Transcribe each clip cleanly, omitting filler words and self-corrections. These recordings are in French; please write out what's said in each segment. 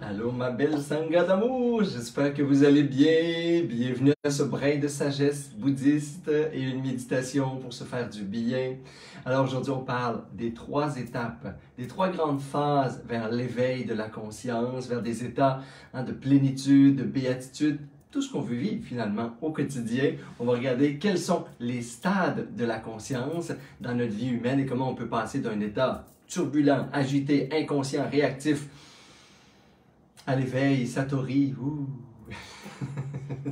Allô ma belle Sangha d'amour, j'espère que vous allez bien. Bienvenue à ce brin de sagesse bouddhiste et une méditation pour se faire du bien. Alors aujourd'hui on parle des 3 étapes, des 3 grandes phases vers l'éveil de la conscience, vers des états de plénitude, de béatitude, tout ce qu'on veut vivre finalement au quotidien. On va regarder quels sont les stades de la conscience dans notre vie humaine et comment on peut passer d'un état turbulent, agité, inconscient, réactif, à l'éveil, Satori.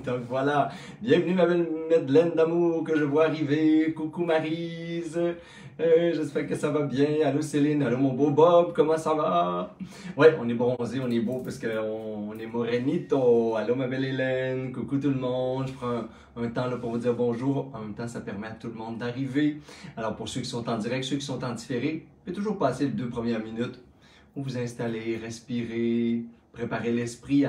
Donc voilà, bienvenue ma belle Madeleine d'amour que je vois arriver. Coucou Maryse, j'espère que ça va bien. Allô Céline, allô mon beau Bob, comment ça va? Ouais, on est bronzé, on est beau parce qu'on est morenito. Allô ma belle Hélène, coucou tout le monde. Je prends un temps là pour vous dire bonjour. En même temps, ça permet à tout le monde d'arriver. Alors pour ceux qui sont en direct, ceux qui sont en différé, vous pouvez toujours passer les 2 premières minutes où vous installez, respirez, préparer l'esprit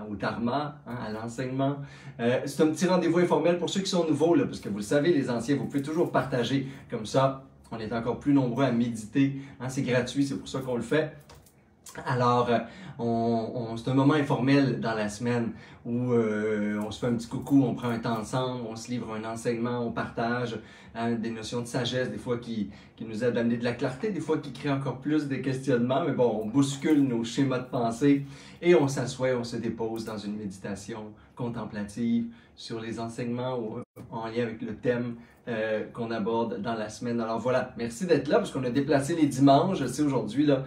au dharma, à l'enseignement. C'est un petit rendez-vous informel pour ceux qui sont nouveaux, là, parce que vous le savez, les anciens, vous pouvez toujours partager. Comme ça, on est encore plus nombreux à méditer. C'est gratuit, c'est pour ça qu'on le fait. Alors, c'est un moment informel dans la semaine où on se fait un petit coucou, on prend un temps ensemble, on se livre un enseignement, on partage des notions de sagesse, des fois qui nous aident à amener de la clarté, des fois qui créent encore plus de questionnements, mais bon, on bouscule nos schémas de pensée et on s'assoit, on se dépose dans une méditation contemplative sur les enseignements en lien avec le thème qu'on aborde dans la semaine. Alors voilà, merci d'être là parce qu'on a déplacé les dimanches. Je sais aujourd'hui, là,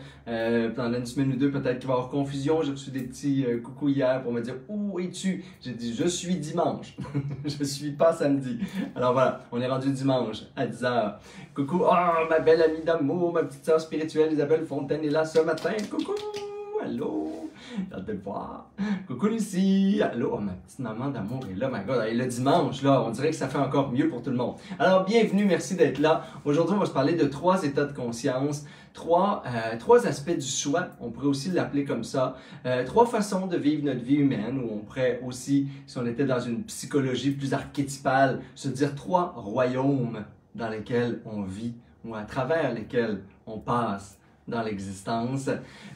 pendant une semaine ou deux, peut-être qu'il va y avoir confusion. J'ai reçu des petits coucous hier pour me dire « Où es-tu? » J'ai dit « Je suis dimanche. » Je suis pas samedi. Alors voilà, on est rendu dimanche à 10h. Coucou, oh, ma belle amie d'amour, ma petite sœur spirituelle Isabelle Fontaine est là ce matin. Coucou, allô. J'ai hâte de le voir. Coucou Lucie! Allô, oh, ma petite maman d'amour est là, my God. Et le dimanche, là, on dirait que ça fait encore mieux pour tout le monde. Alors, bienvenue, merci d'être là. Aujourd'hui, on va se parler de 3 états de conscience, 3 aspects du soi, on pourrait aussi l'appeler comme ça, 3 façons de vivre notre vie humaine, où on pourrait aussi, si on était dans une psychologie plus archétypale, se dire 3 royaumes dans lesquels on vit, ou à travers lesquels on passe dans l'existence.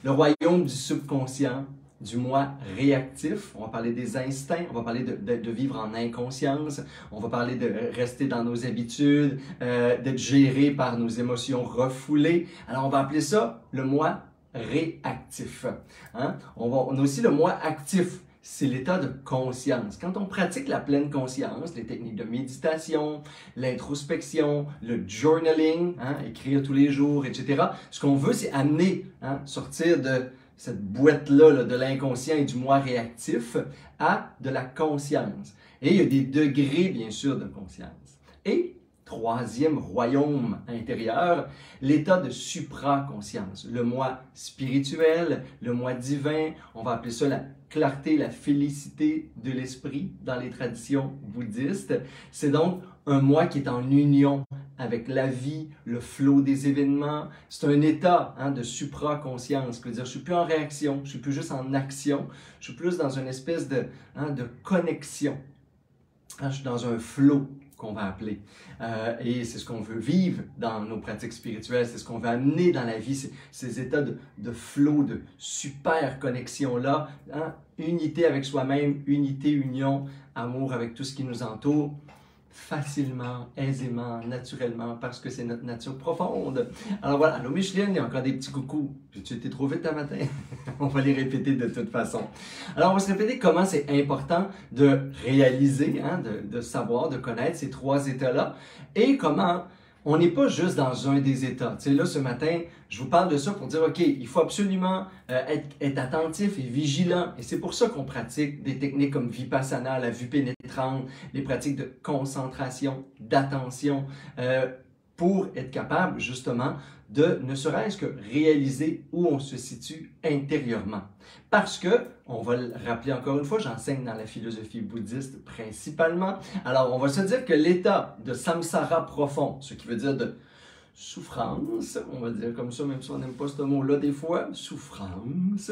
Le royaume du subconscient, du moi réactif. On va parler des instincts, on va parler de vivre en inconscience, on va parler de rester dans nos habitudes, d'être géré par nos émotions refoulées. Alors on va appeler ça le moi réactif. On a aussi le moi actif. C'est l'état de conscience. Quand on pratique la pleine conscience, les techniques de méditation, l'introspection, le journaling, écrire tous les jours, etc., ce qu'on veut, c'est amener, sortir de cette boîte-là de l'inconscient et du moi réactif à de la conscience. Et il y a des degrés, bien sûr, de conscience. Et 3e royaume intérieur, l'état de supraconscience, le moi spirituel, le moi divin, on va appeler ça la clarté, la félicité de l'esprit dans les traditions bouddhistes. C'est donc un moi qui est en union avec la vie, le flot des événements. C'est un état de supraconscience, ce qui veut dire je ne suis plus en réaction, je ne suis plus juste en action, je suis plus dans une espèce de connexion. Je suis dans un flot qu'on va appeler. Et c'est ce qu'on veut vivre dans nos pratiques spirituelles, c'est ce qu'on veut amener dans la vie, ces états de flow, de super connexion-là, unité avec soi-même, unité, union, amour avec tout ce qui nous entoure, facilement, aisément, naturellement, parce que c'est notre nature profonde. Alors voilà, allô Micheline, il y a encore des petits coucous. Tu étais trop vite un matin. On va les répéter de toute façon. Alors on va se répéter comment c'est important de réaliser, de savoir, de connaître ces 3 états-là et comment on n'est pas juste dans un des états. Tu sais, là, ce matin, je vous parle de ça pour dire, OK, il faut absolument être attentif et vigilant. Et c'est pour ça qu'on pratique des techniques comme Vipassana, la vue pénétrante, les pratiques de concentration, d'attention, pour être capable, justement, de ne serait-ce que réaliser où on se situe intérieurement. Parce que, on va le rappeler encore une fois, j'enseigne dans la philosophie bouddhiste principalement. Alors, on va se dire que l'état de samsara profond, ce qui veut dire de souffrance, on va dire comme ça, même si on n'aime pas ce mot-là des fois, souffrance,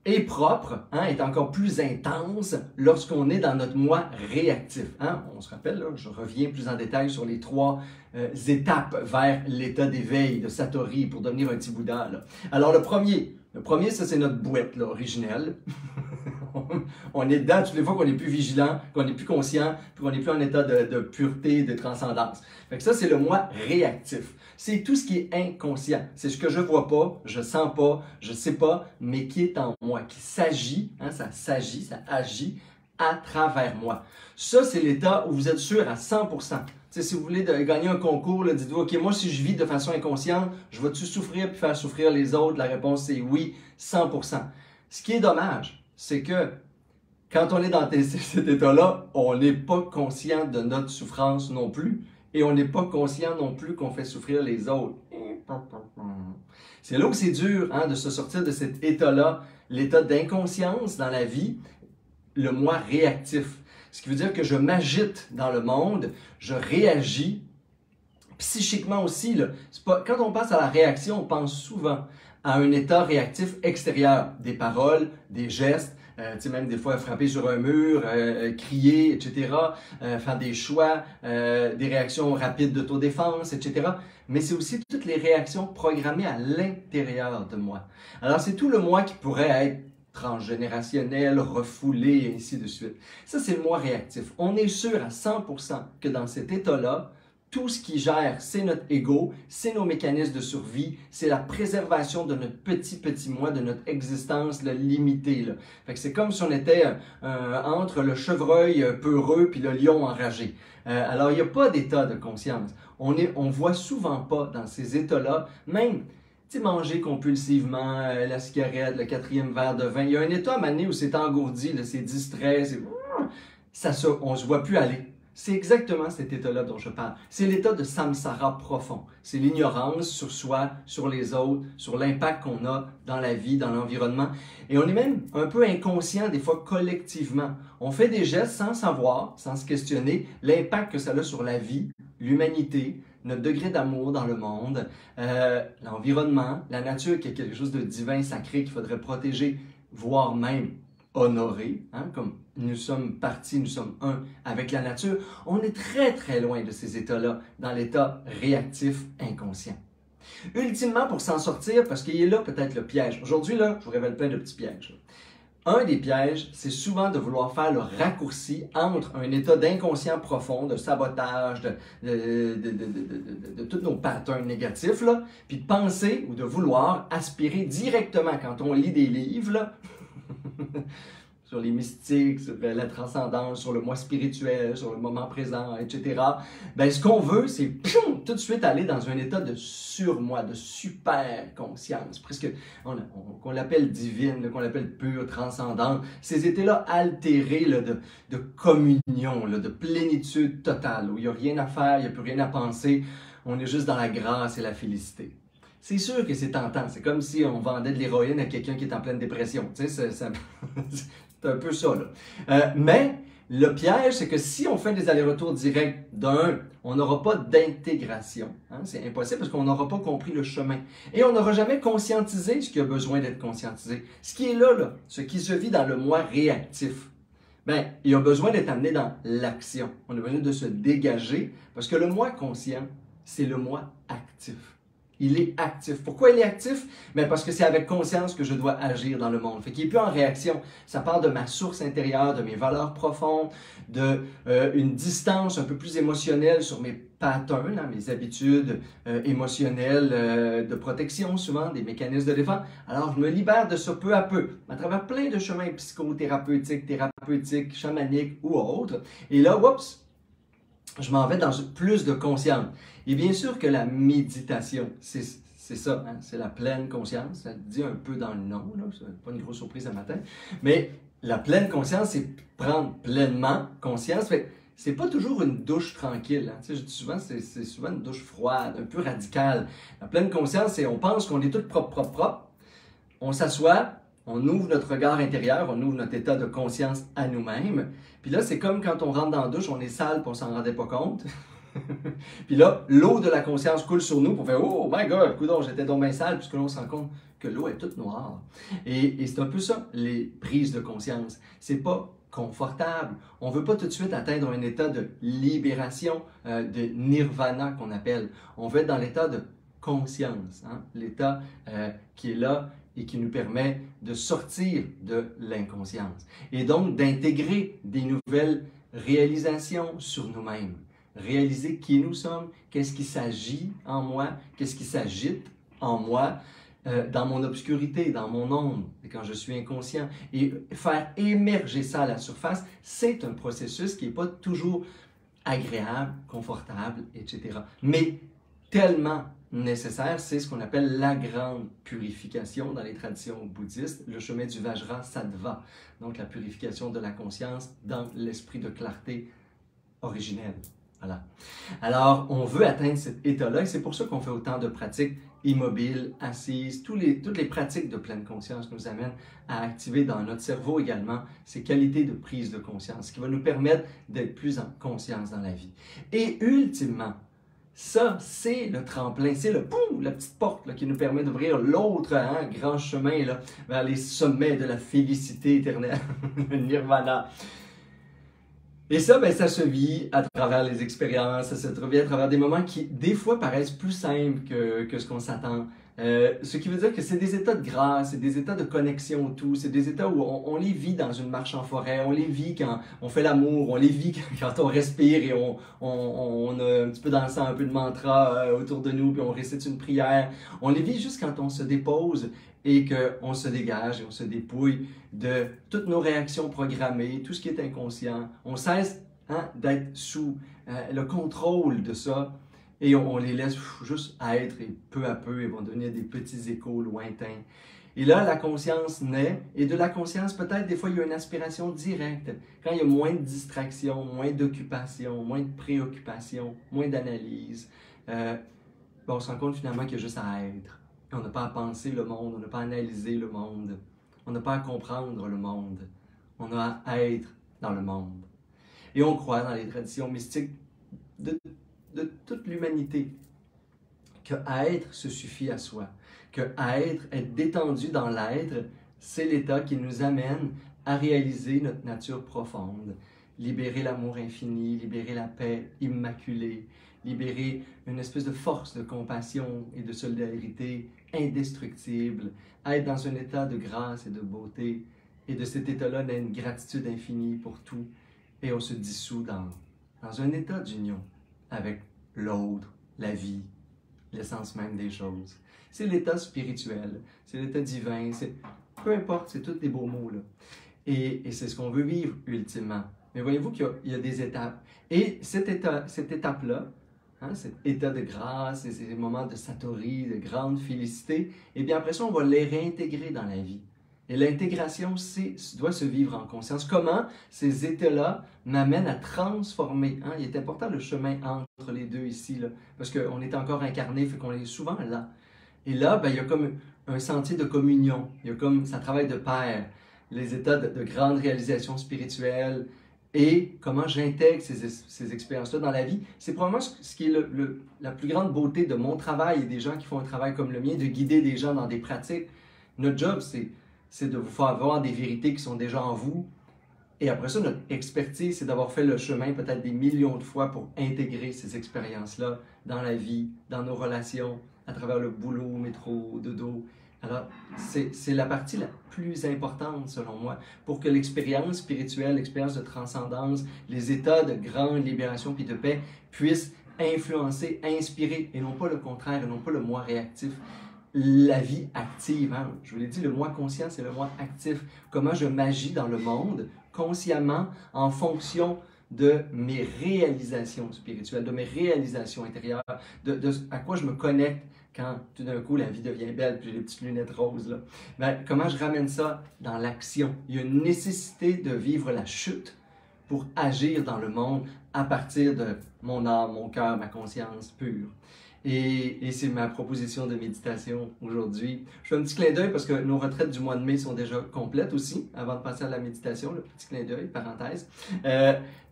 est propre, est encore plus intense lorsqu'on est dans notre moi réactif. On se rappelle, là, je reviens plus en détail sur les 3 étapes vers l'état d'éveil de Satori pour devenir un petit Bouddha. Là. Alors le premier, Le premier, ça c'est notre boîte là, originelle. On est dedans toutes les fois qu'on n'est plus vigilant, qu'on n'est plus conscient, puis qu'on n'est plus en état de pureté, de transcendance. Fait que ça, c'est le moi réactif. C'est tout ce qui est inconscient. C'est ce que je vois pas, je sens pas, je sais pas, mais qui est en moi, qui s'agit, hein, ça agit à travers moi. Ça, c'est l'état où vous êtes sûr à 100%. T'sais, si vous voulez gagner un concours, dites-vous, OK, moi, si je vis de façon inconsciente, je vais-tu souffrir puis faire souffrir les autres? La réponse, c'est oui, 100%. Ce qui est dommage, c'est que quand on est dans cet état-là, on n'est pas conscient de notre souffrance non plus et on n'est pas conscient non plus qu'on fait souffrir les autres. C'est là où c'est dur hein, de se sortir de cet état-là, l'état d'inconscience dans la vie, le moi réactif. Ce qui veut dire que je m'agite dans le monde, je réagis psychiquement aussi. Là, quand on passe à la réaction, on pense souvent à un état réactif extérieur, des paroles, des gestes, même des fois frapper sur un mur, crier, etc., faire des choix, des réactions rapides d'autodéfense, etc. Mais c'est aussi toutes les réactions programmées à l'intérieur de moi. Alors c'est tout le moi qui pourrait être transgénérationnel, refoulé, et ainsi de suite. Ça, c'est le moi réactif. On est sûr à 100% que dans cet état-là, tout ce qui gère, c'est notre ego, c'est nos mécanismes de survie, c'est la préservation de notre petit moi, de notre existence limitée. Là. Fait que c'est comme si on était entre le chevreuil peureux puis le lion enragé. Alors, il n'y a pas d'état de conscience. On voit souvent pas dans ces états-là, même manger compulsivement, la cigarette, le 4e verre de vin. Il y a un état à un moment donné où c'est engourdi, c'est distrait, on ne se voit plus aller. C'est exactement cet état-là dont je parle. C'est l'état de samsara profond. C'est l'ignorance sur soi, sur les autres, sur l'impact qu'on a dans la vie, dans l'environnement. Et on est même un peu inconscient des fois collectivement. On fait des gestes sans savoir, sans se questionner l'impact que ça a sur la vie, l'humanité, notre degré d'amour dans le monde, l'environnement, la nature qui est quelque chose de divin, sacré qu'il faudrait protéger, voire même honorer, hein, comme nous sommes partis, nous sommes un avec la nature. On est très très loin de ces états-là, dans l'état réactif inconscient. Ultimement, pour s'en sortir, parce qu'il est là peut-être le piège. Aujourd'hui, là, je vous révèle plein de petits pièges. Là. Un des pièges, c'est souvent de vouloir faire le raccourci entre un état d'inconscient profond, de sabotage, de tous nos patterns négatifs, là, puis de penser ou de vouloir aspirer directement, quand on lit des livres, là, sur les mystiques, sur la transcendance, sur le moi spirituel, sur le moment présent, etc. Ben, ce qu'on veut, c'est tout de suite aller dans un état de surmoi, de super conscience, presque qu'on l'appelle divine, qu'on l'appelle pure, transcendante. Ces états-là altérés là, de communion, là, de plénitude totale, où il n'y a rien à faire, il n'y a plus rien à penser, on est juste dans la grâce et la félicité. C'est sûr que c'est tentant. C'est comme si on vendait de l'héroïne à quelqu'un qui est en pleine dépression. Tu sais, c'est un peu ça, là. Mais le piège, c'est que si on fait des allers-retours directs, d'un, on n'aura pas d'intégration. Hein? C'est impossible parce qu'on n'aura pas compris le chemin. Et on n'aura jamais conscientisé ce qui a besoin d'être conscientisé. Ce qui est là, ce qui se vit dans le moi réactif, ben, il a besoin d'être amené dans l'action. On a besoin de se dégager parce que le moi conscient, c'est le moi actif. Il est actif. Pourquoi il est actif? Bien parce que c'est avec conscience que je dois agir dans le monde. Fait qu'il n'est plus en réaction. Ça part de ma source intérieure, de mes valeurs profondes, une distance un peu plus émotionnelle sur mes patterns, hein, mes habitudes émotionnelles de protection, souvent des mécanismes de défense. Alors, je me libère de ça peu à peu, à travers plein de chemins psychothérapeutiques, thérapeutiques, chamaniques ou autres. Et là, oups, je m'en vais dans plus de conscience. Et bien sûr que la méditation, c'est ça, hein, c'est la pleine conscience. Ça le dit un peu dans le nom, là, c'est pas une grosse surprise ce matin. Mais la pleine conscience, c'est prendre pleinement conscience. C'est pas toujours une douche tranquille. Hein. Tu sais, je dis souvent, c'est souvent une douche froide, un peu radicale. La pleine conscience, c'est on pense qu'on est tout propre. On s'assoit, on ouvre notre regard intérieur, on ouvre notre état de conscience à nous-mêmes. Puis là, c'est comme quand on rentre dans la douche, on est sale et on s'en rendait pas compte. Puis là, l'eau de la conscience coule sur nous pour faire « Oh my God, coudonc, j'étais donc bien sale » puisque là, on se rend compte que l'eau est toute noire. Et c'est un peu ça, les prises de conscience. C'est pas confortable. On veut pas tout de suite atteindre un état de libération, de nirvana qu'on appelle. On veut être dans l'état de conscience, hein? L'état qui est là, et qui nous permet de sortir de l'inconscience et donc d'intégrer des nouvelles réalisations sur nous-mêmes. Réaliser qui nous sommes, qu'est-ce qui s'agit en moi, qu'est-ce qui s'agite en moi, dans mon obscurité, dans mon ombre, et quand je suis inconscient. Et faire émerger ça à la surface, c'est un processus qui n'est pas toujours agréable, confortable, etc. Mais tellement nécessaire, c'est ce qu'on appelle la grande purification dans les traditions bouddhistes, le chemin du Vajrasattva, donc la purification de la conscience dans l'esprit de clarté originelle. Voilà. Alors, on veut atteindre cet état-là et c'est pour ça qu'on fait autant de pratiques immobiles, assises. Toutes les pratiques de pleine conscience nous amènent à activer dans notre cerveau également ces qualités de prise de conscience qui va nous permettre d'être plus en conscience dans la vie. Et ultimement, ça, c'est le tremplin, c'est la petite porte là, qui nous permet d'ouvrir l'autre grand chemin là, vers les sommets de la félicité éternelle, le nirvana. Et ça, ben, ça se vit à travers les expériences, ça se vit à travers des moments qui, des fois, paraissent plus simples que ce qu'on s'attend. Ce qui veut dire que c'est des états de grâce, c'est des états de connexion au tout, c'est des états où on les vit dans une marche en forêt, on les vit quand on fait l'amour, on les vit quand on respire et on a un petit peu d'encens, un peu de mantra autour de nous, puis on récite une prière. On les vit juste quand on se dépose et qu'on se dégage et on se dépouille de toutes nos réactions programmées, tout ce qui est inconscient. On cesse d'être sous le contrôle de ça et on les laisse juste être et peu à peu, ils vont devenir des petits échos lointains. Et là, la conscience naît et de la conscience, peut-être des fois, il y a une aspiration directe. Quand il y a moins de distractions, moins d'occupations, moins de préoccupations, moins d'analyse, on se rend compte finalement qu'il y a juste à être. On n'a pas à penser le monde, on n'a pas à analyser le monde, on n'a pas à comprendre le monde, on a à être dans le monde. Et on croit dans les traditions mystiques de toute l'humanité que être se suffit à soi, que être détendu dans l'être, c'est l'état qui nous amène à réaliser notre nature profonde, libérer l'amour infini, libérer la paix immaculée, libérer une espèce de force de compassion et de solidarité indestructible, être dans un état de grâce et de beauté, et de cet état-là, on a une gratitude infinie pour tout, et on se dissout dans un état d'union avec l'autre, la vie, l'essence même des choses. C'est l'état spirituel, c'est l'état divin, peu importe, c'est tous des beaux mots, là. Et c'est ce qu'on veut vivre ultimement. Mais voyez-vous qu'il y a des étapes. Et cette étape-là, cet état de grâce et ces moments de satori, de grande félicité, et bien après ça, on va les réintégrer dans la vie. Et l'intégration doit se vivre en conscience. Comment ces états-là m'amènent à transformer? Il est important le chemin entre les deux ici, là, parce qu'on est encore incarné, fait qu'on est souvent là. Et là, ben, il y a comme un sentier de communion, il y a comme ça travaille de pair, les états de grande réalisation spirituelle, et comment j'intègre ces expériences-là dans la vie. C'est probablement ce qui est la plus grande beauté de mon travail et des gens qui font un travail comme le mien, de guider des gens dans des pratiques. Notre job, c'est de vous faire voir des vérités qui sont déjà en vous. Et après ça, notre expertise, c'est d'avoir fait le chemin peut-être des millions de fois pour intégrer ces expériences-là dans la vie, dans nos relations, à travers le boulot, métro, dodo. Alors, c'est la partie la plus importante, selon moi, pour que l'expérience spirituelle, l'expérience de transcendance, les états de grande libération puis de paix puissent influencer, inspirer, et non pas le contraire, et non pas le moi réactif. La vie active, je vous l'ai dit, le moi conscient, c'est le moi actif. Comment je m'agis dans le monde consciemment en fonction de mes réalisations spirituelles, de mes réalisations intérieures, de à quoi je me connecte quand tout d'un coup la vie devient belle, puis j'ai les petites lunettes roses. Là. Ben, comment je ramène ça dans l'action? Il y a une nécessité de vivre la chute pour agir dans le monde à partir de mon âme, mon cœur, ma conscience pure. Et c'est ma proposition de méditation aujourd'hui. Je fais un petit clin d'œil parce que nos retraites du mois de mai sont déjà complètes aussi, avant de passer à la méditation, le petit clin d'œil, parenthèse.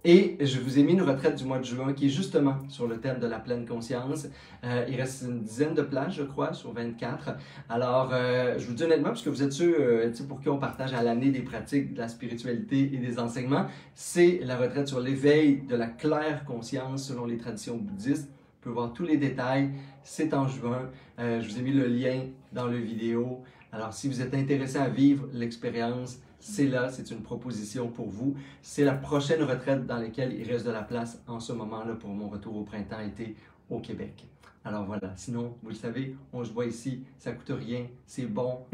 Et je vous ai mis une retraite du mois de juin qui est justement sur le thème de la pleine conscience. Il reste une dizaine de places, je crois, sur 24. Alors, je vous dis honnêtement, parce que vous êtes ceux pour qui on partage à l'année des pratiques de la spiritualité et des enseignements, c'est la retraite sur l'éveil de la claire conscience selon les traditions bouddhistes. Vous pouvez voir tous les détails, c'est en juin. Je vous ai mis le lien dans la vidéo. Alors, si vous êtes intéressé à vivre l'expérience, c'est là, c'est une proposition pour vous. C'est la prochaine retraite dans laquelle il reste de la place en ce moment-là pour mon retour au printemps-été au Québec. Alors voilà, sinon, vous le savez, on se voit ici, ça coûte rien, c'est bon,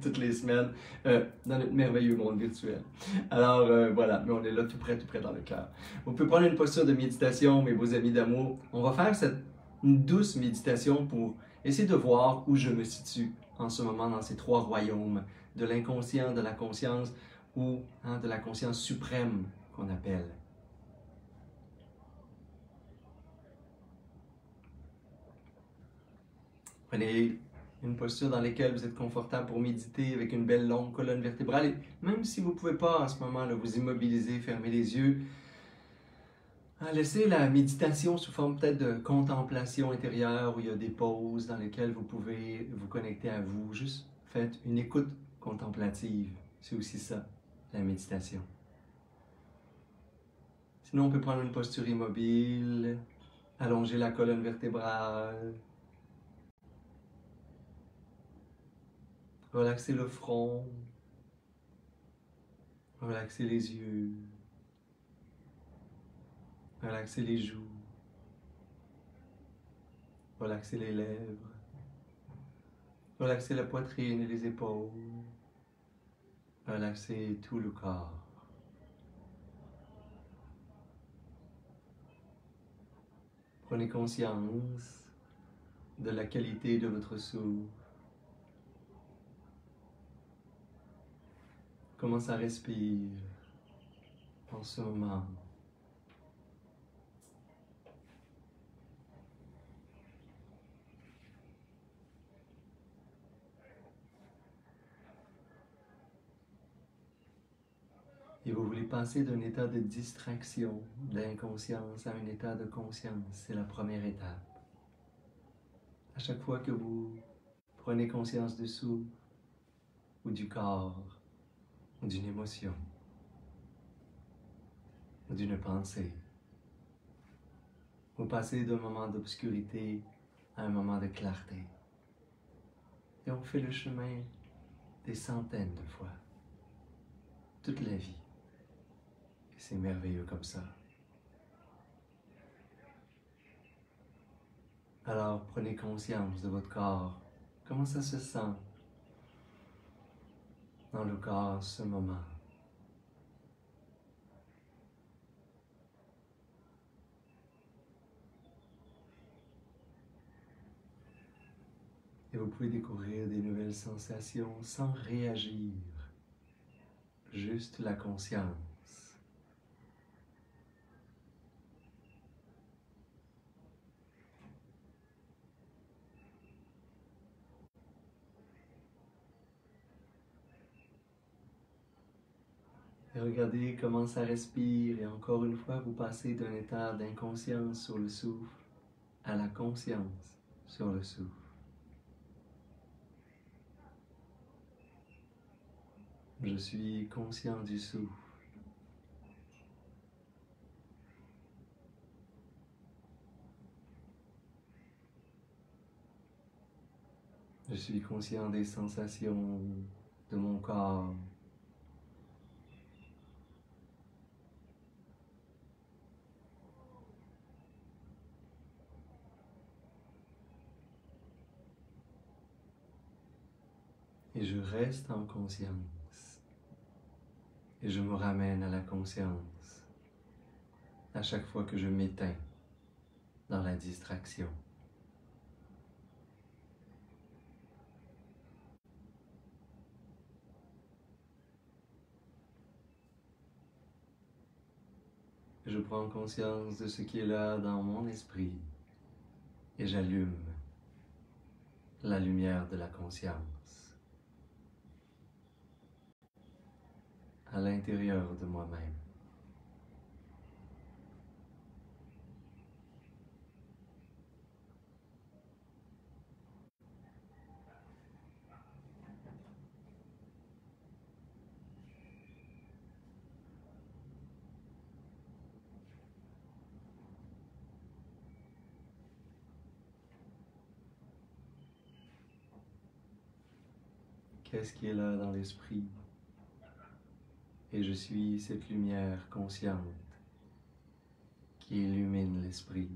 toutes les semaines, dans notre merveilleux monde virtuel. Alors voilà, mais on est là tout près dans le cœur. Vous pouvez prendre une posture de méditation, mes beaux amis d'amour. On va faire une douce méditation pour essayer de voir où je me situe en ce moment dans ces trois royaumes, de l'inconscient, de la conscience ou de la conscience suprême qu'on appelle. Prenez une posture dans laquelle vous êtes confortable pour méditer avec une belle longue colonne vertébrale. Et même si vous ne pouvez pas en ce moment là, vous immobiliser, fermer les yeux, laissez la méditation sous forme peut-être de contemplation intérieure où il y a des pauses dans lesquelles vous pouvez vous connecter à vous. Juste faites une écoute contemplative. C'est aussi ça, la méditation. Sinon, on peut prendre une posture immobile, allonger la colonne vertébrale, relaxer le front, relaxer les yeux, relaxer les joues, relaxer les lèvres, relaxer la poitrine et les épaules, relaxer tout le corps. Prenez conscience de la qualité de votre souffle. Comment ça respire en ce moment. Et vous voulez passer d'un état de distraction, d'inconscience à un état de conscience. C'est la première étape. À chaque fois que vous prenez conscience du souffle, ou du corps, ou d'une émotion, ou d'une pensée, vous passez d'un moment d'obscurité à un moment de clarté. Et on fait le chemin des centaines de fois, toute la vie. Et c'est merveilleux comme ça. Alors prenez conscience de votre corps. Comment ça se sent dans le corps en ce moment? Et vous pouvez découvrir des nouvelles sensations sans réagir, juste la conscience. Et regardez comment ça respire et encore une fois vous passez d'un état d'inconscience sur le souffle à la conscience sur le souffle. Je suis conscient du souffle. Je suis conscient des sensations de mon corps. Et je reste en conscience. Et je me ramène à la conscience à chaque fois que je m'éteins dans la distraction. Je prends conscience de ce qui est là dans mon esprit et j'allume la lumière de la conscience à l'intérieur de moi-même. Qu'est-ce qui est là dans l'esprit? Et je suis cette lumière consciente qui illumine l'esprit,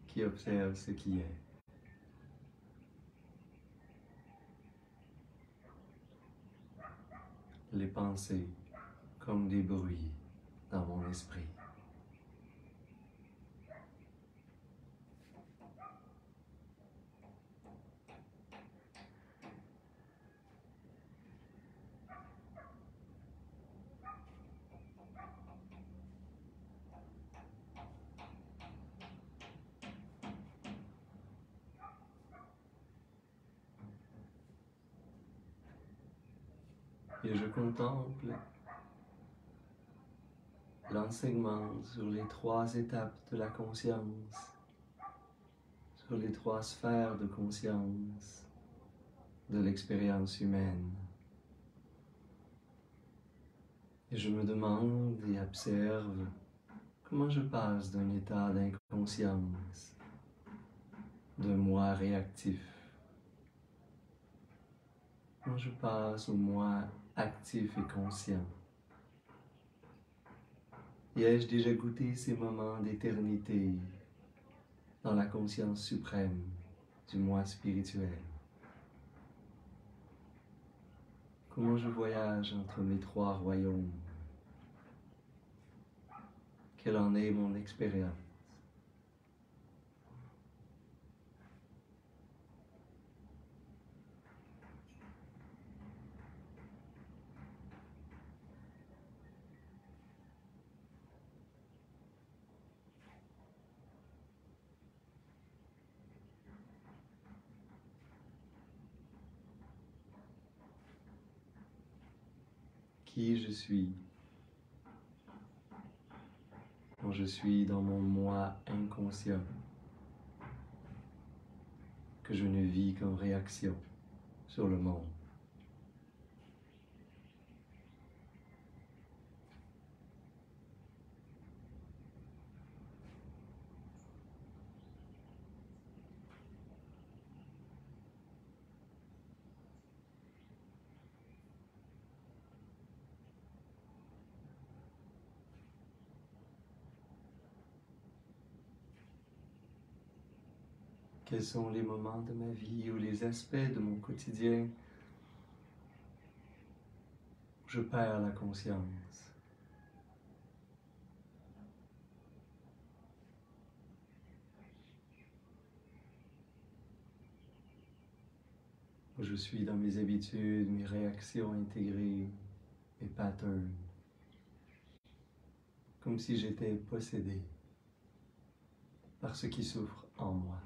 qui observe ce qui est. Les pensées comme des bruits dans mon esprit. Et je contemple l'enseignement sur les 3 étapes de la conscience, sur les 3 sphères de conscience de l'expérience humaine. Et je me demande et observe comment je passe d'un état d'inconscience, d'un moi réactif, comment je passe au moi actif et conscient. Et ai-je déjà goûté ces moments d'éternité dans la conscience suprême du moi spirituel? Comment je voyage entre mes 3 royaumes? Quelle en est mon expérience? Qui je suis quand je suis dans mon moi inconscient, que je ne vis qu'en réaction sur le monde. Quels sont les moments de ma vie ou les aspects de mon quotidien où je perds la conscience? Où je suis dans mes habitudes, mes réactions intégrées, mes patterns, comme si j'étais possédé par ce qui souffre en moi.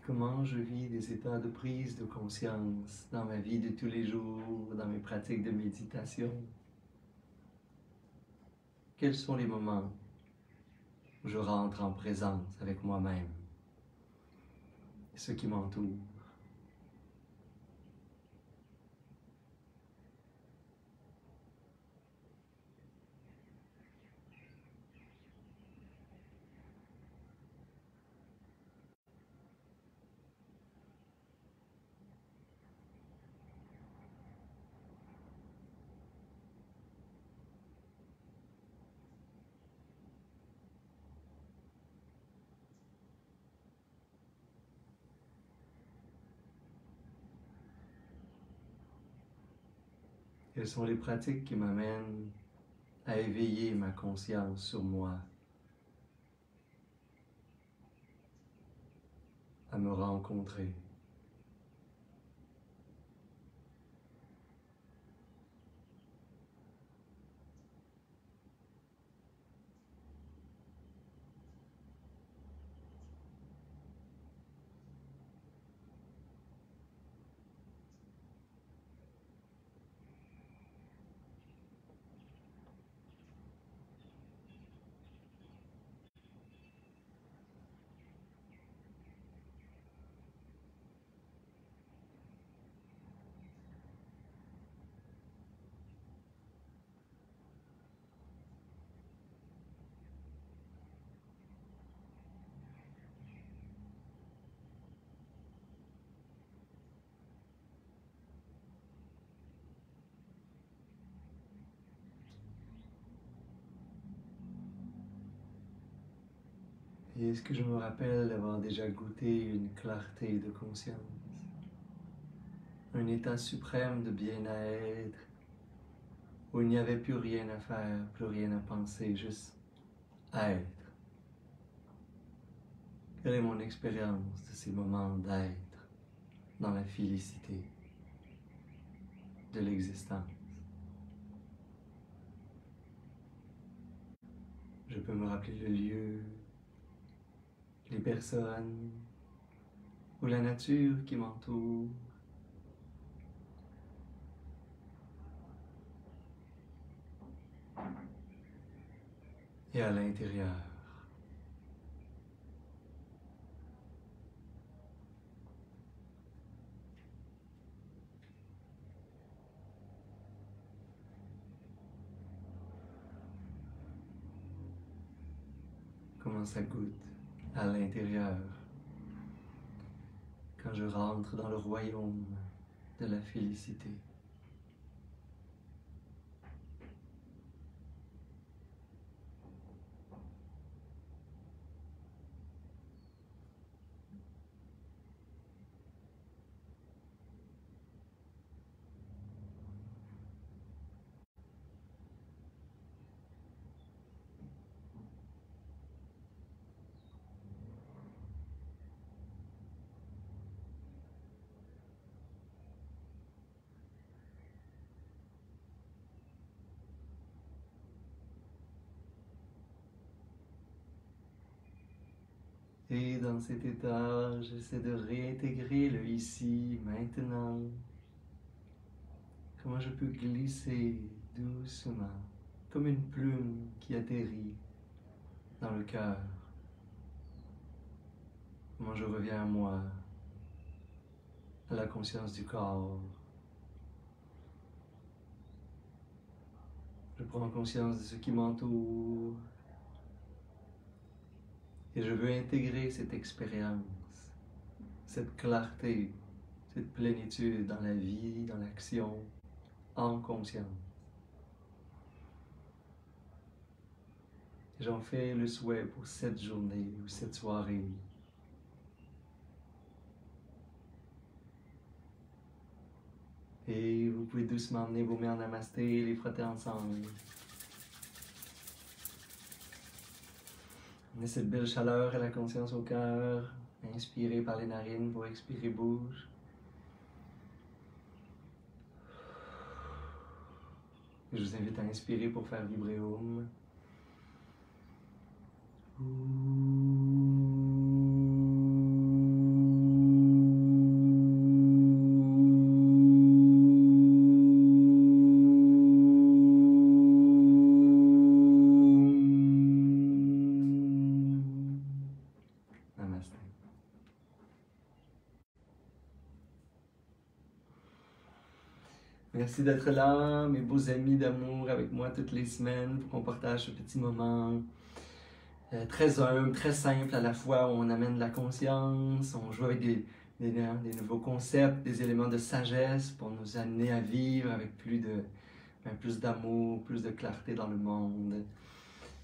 Comment je vis des états de prise de conscience dans ma vie de tous les jours, dans mes pratiques de méditation? Quels sont les moments où je rentre en présence avec moi-même et ce qui m'entoure? Quelles sont les pratiques qui m'amènent à éveiller ma conscience sur moi, à me rencontrer? Et est-ce que je me rappelle d'avoir déjà goûté une clarté de conscience, un état suprême de bien-être, où il n'y avait plus rien à faire, plus rien à penser, juste être. Quelle est mon expérience de ces moments d'être dans la félicité de l'existence? Je peux me rappeler le lieu, les personnes ou la nature qui m'entoure. Et à l'intérieur, comment ça goûte à l'intérieur quand je rentre dans le royaume de la félicité. Et dans cet état, j'essaie de réintégrer le ici, maintenant. Comment je peux glisser doucement, comme une plume qui atterrit dans le cœur. Comment je reviens à moi, à la conscience du corps. Je prends conscience de ce qui m'entoure. Et je veux intégrer cette expérience, cette clarté, cette plénitude dans la vie, dans l'action, en conscience. J'en fais le souhait pour cette journée ou cette soirée. Et vous pouvez doucement emmener vos mains en namasté, les frotter ensemble. Amenez cette belle chaleur et la conscience au cœur. Inspirez par les narines pour expirer bouche. Et je vous invite à inspirer pour faire vibrer Om. Namaste. Merci d'être là, mes beaux amis d'amour, avec moi toutes les semaines pour qu'on partage ce petit moment très humble, très simple à la fois, où on amène de la conscience, on joue avec des nouveaux concepts, des éléments de sagesse pour nous amener à vivre avec plus d'amour, plus de clarté dans le monde.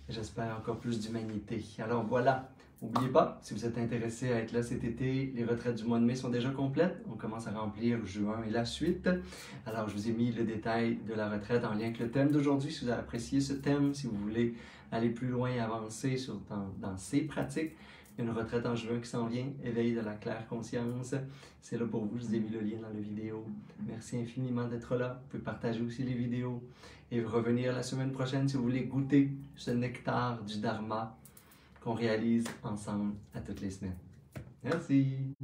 J'espère encore plus d'humanité. Alors voilà, n'oubliez pas, si vous êtes intéressé à être là cet été, les retraites du mois de mai sont déjà complètes. On commence à remplir juin et la suite. Alors je vous ai mis le détail de la retraite en lien avec le thème d'aujourd'hui. Si vous avez apprécié ce thème, si vous voulez aller plus loin et avancer dans ces pratiques, il y a une retraite en juin qui s'en vient, éveil de la claire conscience. C'est là pour vous, je vous ai mis le lien dans la vidéo. Merci infiniment d'être là. Vous pouvez partager aussi les vidéos et revenir la semaine prochaine si vous voulez goûter ce nectar du Dharma qu'on réalise ensemble à toutes les semaines. Merci!